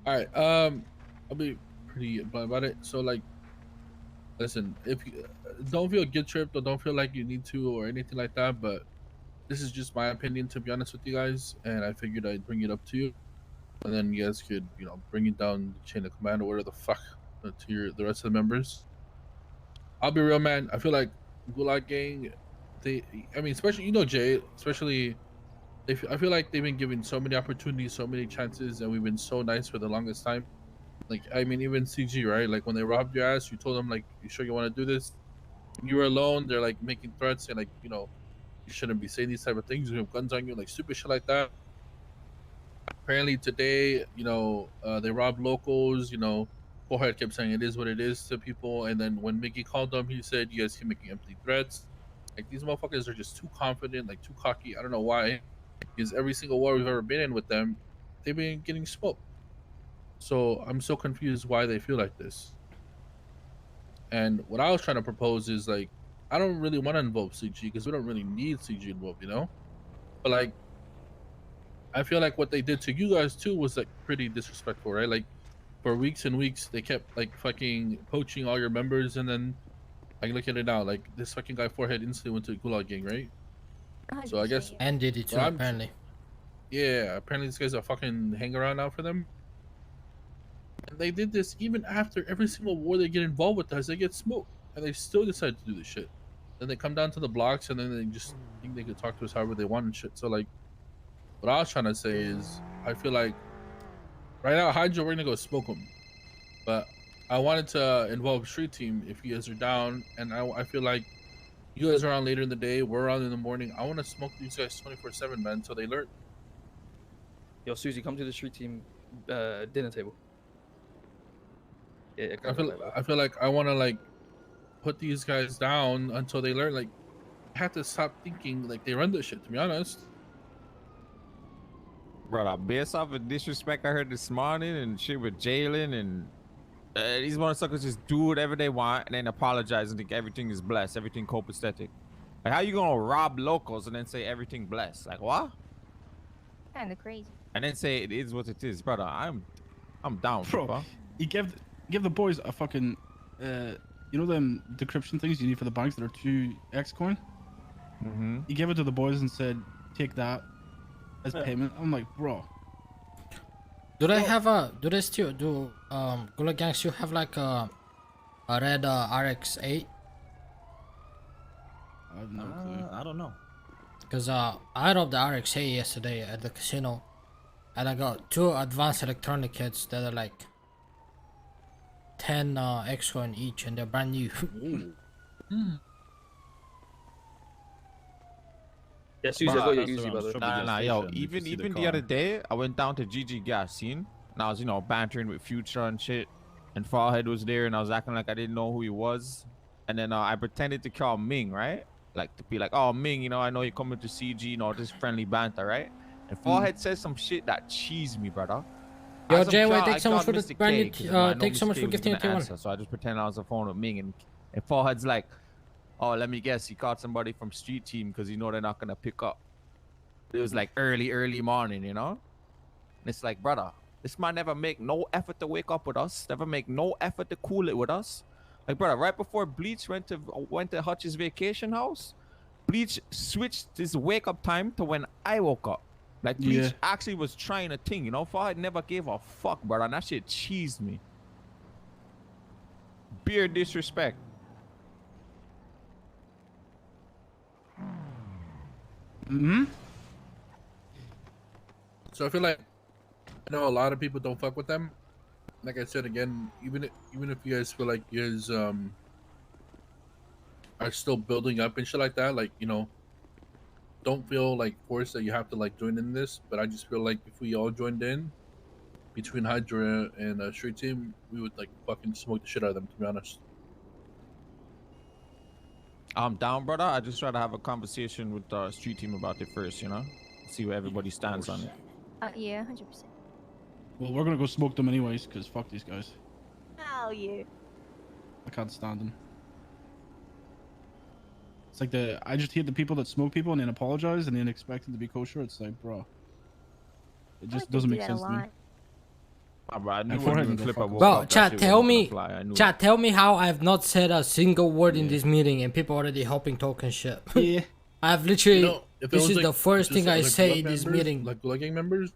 All right. I'll be pretty blunt about it. So like, listen, if you don't feel guilt tripped or don't feel like you need to or anything like that, but this is just my opinion, to be honest with you guys, and I figured I'd bring it up to you, and then you guys could, bring it down the chain of command or whatever the fuck to the rest of the members. I'll be real, man. I feel like Gulag Gang, I mean, especially Jay, especially I feel like they've been given so many opportunities, so many chances, and we've been so nice for the longest time. Like, I mean, even CG, right? Like when they robbed your ass, you told them like, "You sure you want to do this?" When you were alone, they're like making threats and like, you shouldn't be saying these type of things. You have guns on you, like stupid shit like that. Apparently today, they robbed locals. Forehead kept saying it is what it is to people, and then when Mickey called them, he said, "You guys keep making empty threats." Like these motherfuckers are just too confident, like too cocky. I don't know why, because every single war we've ever been in with them, they've been getting smoked. So I'm so confused why they feel like this. And what I was trying to propose is like, I don't really want to involve CG because we don't really need CG involved, But like, I feel like what they did to you guys too was like pretty disrespectful, right? Like for weeks and weeks, they kept like fucking poaching all your members, and then like look at it now, like this fucking guy Forehead instantly went to the Gulag Gang, right? So I guess And did it too, apparently. Yeah, apparently this guy's a fucking hang around now for them. And they did this even after every single war they get involved with us, they get smoked. And they still decide to do this shit. Then they come down to the blocks and then they just think they could talk to us however they want and shit. So like what I was trying to say is I feel like right now Hydra, we're gonna go smoke them. But I wanted to involve Street Team if you guys are down, and I feel like you guys are on later in the day, we're on in the morning. I want to smoke these guys 24/7, man, until they learn. Yo, Susie, come to the Street Team dinner table. Yeah, I feel like I want to like put these guys down until they learn. Like, I have to stop thinking like they run this shit. To be honest, brother, based off of disrespect I heard this morning and shit with Jaylen and these motherfuckers just do whatever they want and then apologize and think everything is blessed, everything copacetic. Like, how you gonna rob locals and then say everything blessed? Like, what? Kind of crazy. And then say it is what it is, brother. I'm down, bro. You give the boys a fucking them decryption things you need for the banks that are 2x coin. You gave it to the boys and said, take that as payment. I'm like, bro. Do they have Gulag Gang still have like a red RX-8? I have no clue. I don't know. Because I robbed the RX-8 yesterday at the casino, and I got 2 advanced electronic kits that are like 10 X coin each, and they're brand new. Yeah, Susie, I got your Uzi, by the way. Nah, yo, even the other day, I went down to GG Gas scene, and I was, bantering with Future and shit, and Forehead was there, and I was acting like I didn't know who he was, and then I pretended to call Ming, right? Like, to be like, oh, Ming, I know you're coming to CG, this friendly banter, right? And Forehead says some shit that cheesed me, brother. Yo, Jay, thanks so much for the brand new, thanks so much for gifting it to one. So I just pretend I was on the phone with Ming, and Forehead's like, oh, let me guess, he caught somebody from Street Team because they're not gonna pick up. It was like early morning, And it's like, brother, this man never make no effort to wake up with us, never make no effort to cool it with us. Like, brother, right before Bleach went to Hutch's vacation house, Bleach switched his wake up time to when I woke up. Like, Bleach actually was trying a thing, Forehead never gave a fuck, brother, and that shit cheesed me. Beer disrespect. So I feel like a lot of people don't fuck with them. Like I said again, even if you guys feel like you guys are still building up and shit like that, like don't feel like forced that you have to like join in this. But I just feel like if we all joined in between Hydra and Street Team, we would like fucking smoke the shit out of them. To be honest. I'm down, brother. I just try to have a conversation with the Street Team about it first, see where everybody stands on it. Yeah, 100%. Well, we're gonna go smoke them anyways, because fuck these guys. Hell yeah. I can't stand them. It's like I just hate the people that smoke people and then apologize and then expect them to be kosher. It's like, bro. It just doesn't make sense to me. Bro, I knew And when forehead you and Clipper go woke Bro, up, that chat, shit tell wasn't gonna me, fly. I knew it. chat, tell me how I've not said a single word in this meeting and people already helping talking shit. Yeah. I've literally, You know, if it this was, is like, the first just, thing I like, say blood in this members, meeting. like blood gang members,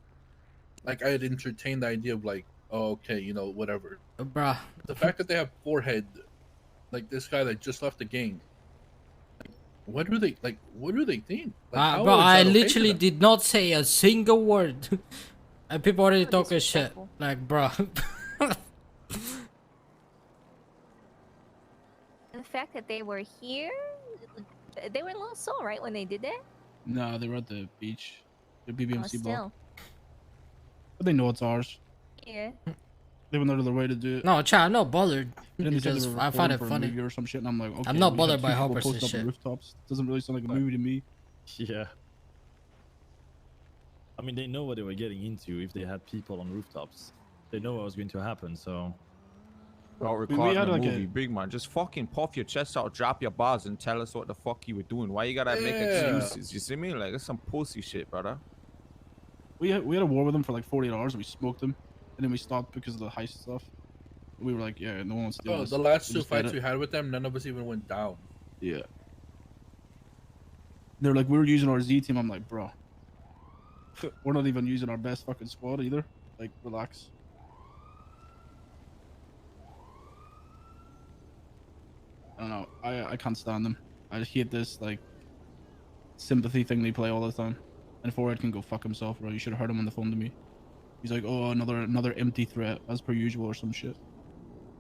like I'd entertain the idea of like, oh, okay, you know, whatever. Bruh. The fact that they have forehead, like this guy that just left the gang, like, what do they like? What do they think? Like, how Bro, is I that okay to literally them? did not say a single word. And people already So talking shit. disrespectful. Like, bruh. The fact that they were here, they were in Little Seoul, right, when they did that? No, they were at the beach. The Oh, BBMC block. still. But they know it's ours. Yeah. They went out of their way to do it. No, chat, I'm not bothered. And then they said Because they were I find recording it for a funny. movie or some shit, and I'm like, okay. I'm not we had bothered two by people Hoppers and posted up on shit. rooftops. Doesn't really sound like a movie to me. Yeah. I mean, they know what they were getting into if they had people on rooftops. They know what was going to happen, so... About we recording had a like movie, a- big man. Just fucking puff your chest out, drop your bars, and tell us what the fuck you were doing. Why you gotta make Yeah. excuses? You see me? Like, it's some pussy shit, brother. We had a war with them for like 48 hours. We smoked them, and then we stopped because of the heist stuff. We were like, yeah, no one wants to do Oh, this. the last We two just did fights it. we had with them, none of us even went down. Yeah. They're like, we were using our Z team. I'm like, bro, we're not even using our best fucking squad either. Like, relax. I don't know. I can't stand them. I just hate this like sympathy thing they play all the time. And Forehead can go fuck himself, bro. You should have heard him on the phone to me. He's like, oh, another empty threat as per usual or some shit.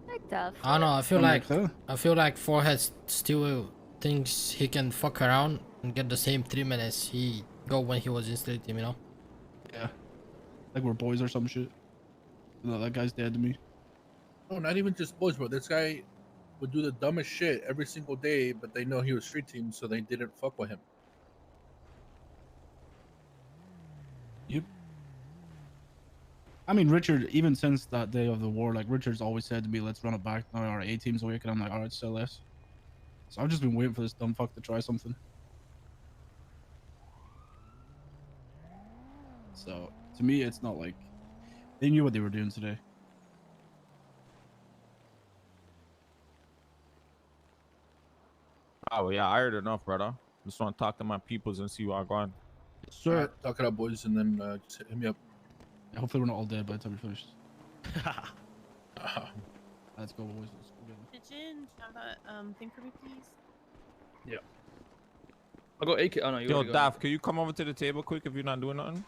What the I don't know, I feel I'm like huh? I feel like Forehead still thinks he can fuck around and get the same treatment as he got when he was in street team, you know? Yeah. Like we're boys or some shit. No, that guy's dead to me. No, not even just boys, bro. This guy would do the dumbest shit every single day, but they know he was street team, so they didn't fuck with him. Yep. I mean, Richard, even since that day of the war, like Richard's always said to me, let's run it back. Now our A team's awake, and I'm like, alright, still less. So I've just been waiting for this dumb fuck to try something. So to me, it's not like they knew what they were doing today. Oh yeah, I heard enough, brother. Just want to talk to my peoples and see where I'm going. Sir, Talk it out, boys, and then just hit me up. hopefully we're not all dead by the time we finish. Let's go, boys. Let's go get 'em. Kitchen, have that thing for me, please. I'll go AK. Oh no, you Yo, already got it. Daft, can you come over to the table quick if you're not doing nothing?